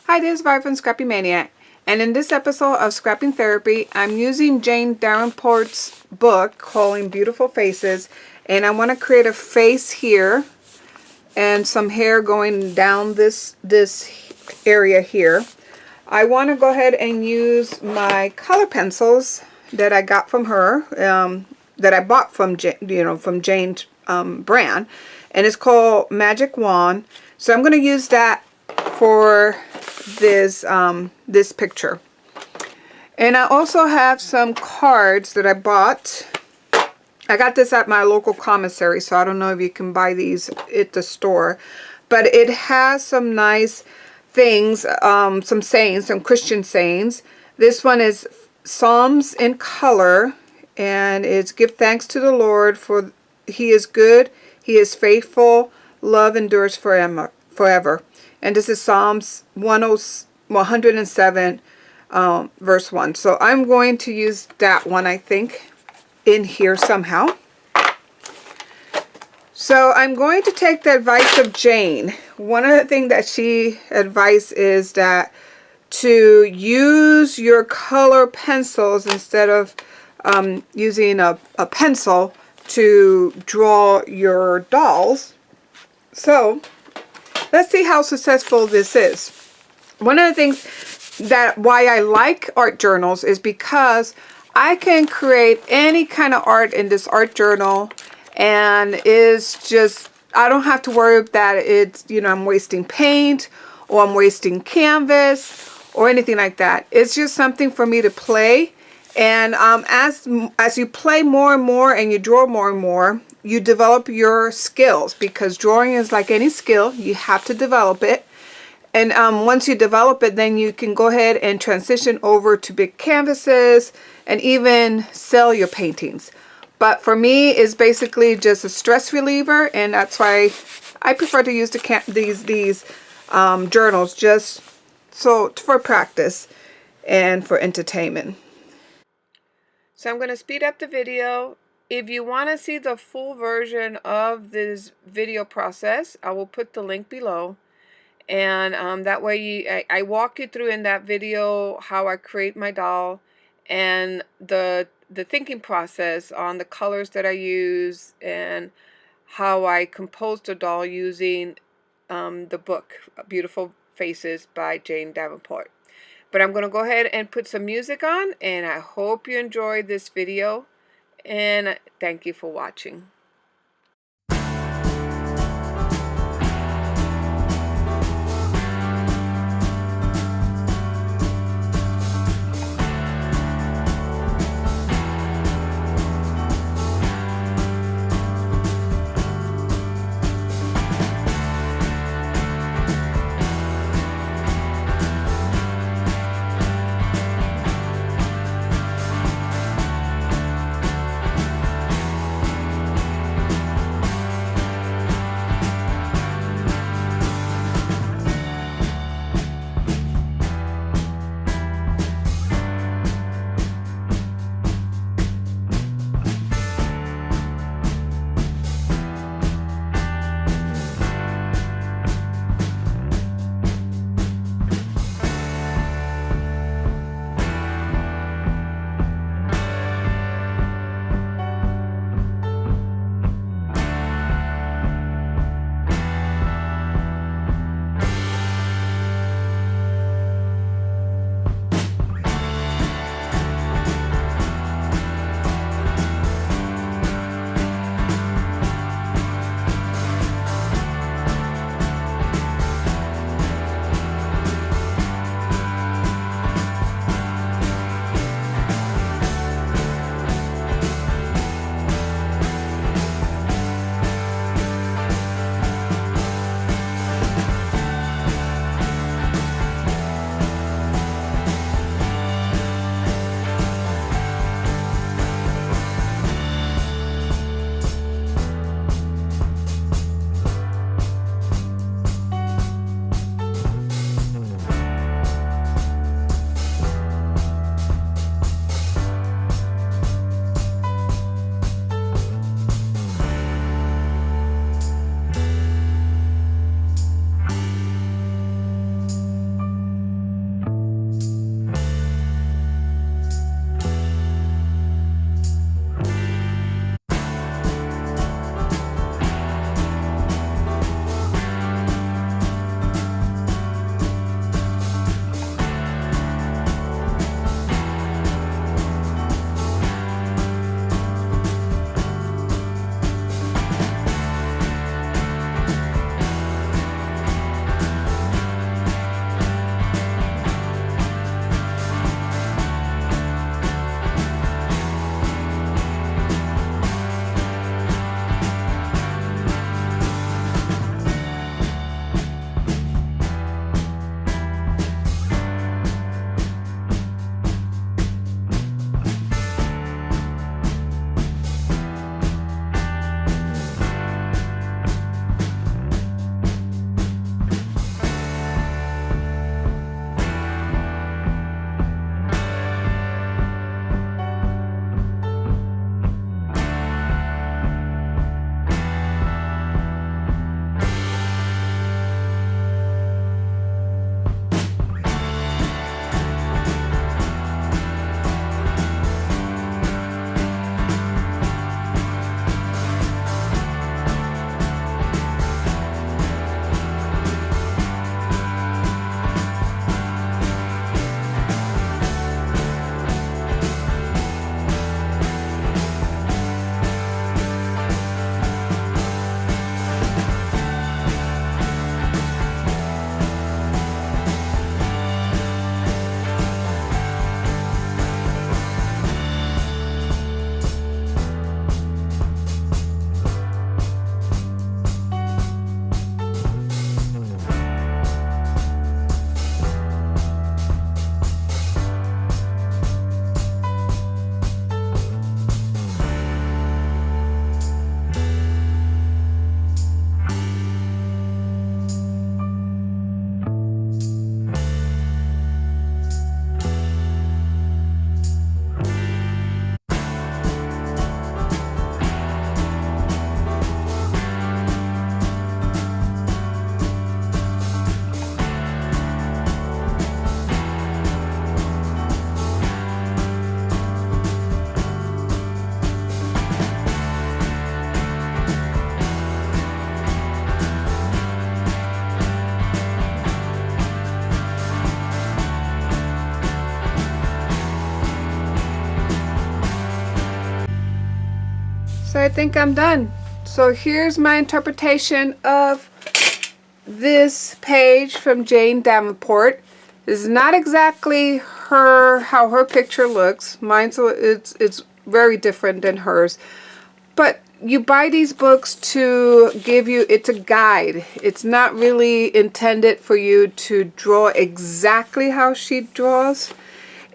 Hi, this is Vi from Scrapinmaniac, and in this episode of Scrapping Therapy, I'm using Jane Davenport's book called Beautiful Faces, and I want to create a face here and some hair going down this area here. I want to go ahead and use my color pencils that I got from her, that I bought from from Jane's brand, and it's called Magic Wand. So I'm going to use that for this picture. And I also have some cards that I bought. I got this at my local commissary, so I don't know if you can buy these at the store, but it has some nice things, some sayings, some Christian sayings. This one is Psalms in color, and it's give thanks to the Lord, for he is good, he is faithful, love endures forever. And this is Psalms 107, verse 1. So I'm going to use that one, I think, in here somehow. So I'm going to take the advice of Jane. One of the things that she advised is that to use your color pencils instead of using a pencil to draw your dolls. So let's see how successful this is. One of the things that why I like art journals is because I can create any kind of art in this art journal, and it's just, I don't have to worry that it's, I'm wasting paint or I'm wasting canvas or anything like that. It's just something for me to play. And as you play more and more and you draw more and more, you develop your skills, because drawing is like any skill. You have to develop it. And once you develop it, then you can go ahead and transition over to big canvases and even sell your paintings. But for me, it's basically just a stress reliever, and that's why I prefer to use these journals just for practice and for entertainment. So I'm going to speed up the video. If you want to see the full version of this video process, I will put the link below. And that way I walk you through in that video how I create my doll and the thinking process on the colors that I use and how I compose the doll using the book Beautiful Faces by Jane Davenport. But I'm going to go ahead and put some music on, and I hope you enjoyed this video, and thank you for watching. So I think I'm done. So here's my interpretation of this page from Jane Davenport. It's not exactly how her picture looks. Mine's it's very different than hers. But you buy these books to give you, it's a guide. It's not really intended for you to draw exactly how she draws.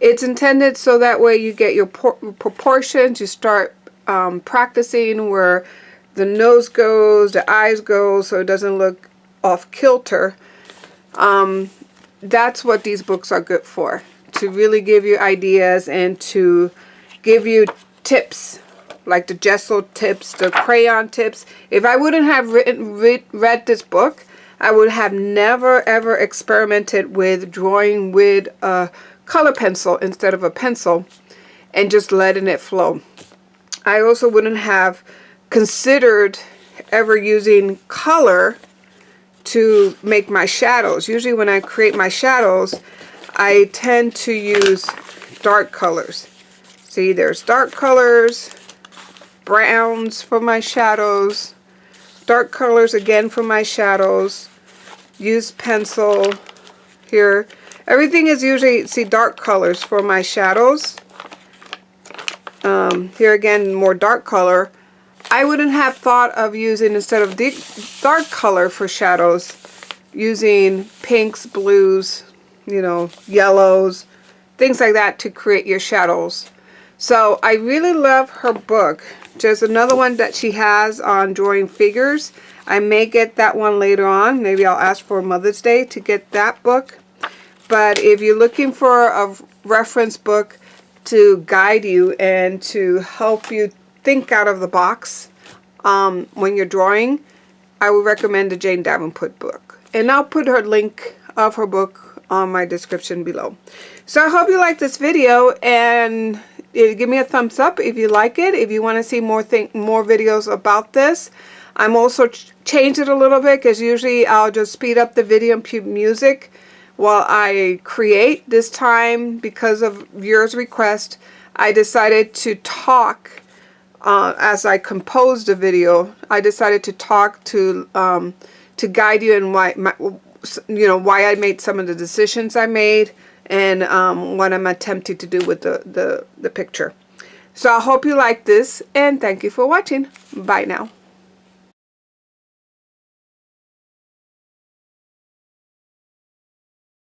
It's intended so that way you get your proportions, you start practicing where the nose goes, the eyes go, so it doesn't look off kilter. That's what these books are good for, to really give you ideas and to give you tips, like the gesso tips, the crayon tips. If I wouldn't have read this book, I would have never ever experimented with drawing with a color pencil instead of a pencil and just letting it flow. I also wouldn't have considered ever using color to make my shadows. Usually when I create my shadows, I tend to use dark colors. See, there's dark colors, browns for my shadows, dark colors again for my shadows, use pencil here. Everything is usually, see, dark colors for my shadows. Here again, more dark color. I wouldn't have thought of using, instead of dark color for shadows, using pinks, blues, you know, yellows, things like that to create your shadows. So I really love her book. There's another one that she has on drawing figures. I may get that one later on. Maybe I'll ask for Mother's Day to get that book. But if you're looking for a reference book to guide you and to help you think out of the box when you're drawing, I would recommend the Jane Davenport book. And I'll put her link of her book on my description below. So I hope you like this video, and give me a thumbs up if you like it. If you want to see more videos about this. I'm also changed it a little bit, because usually I'll just speed up the video and put music while I create. This time, because of yours request, I decided to talk as I composed the video. I decided to talk to guide you in why why I made some of the decisions I made, and what I'm attempting to do with the picture. So I hope you like this, and thank you for watching. Bye now.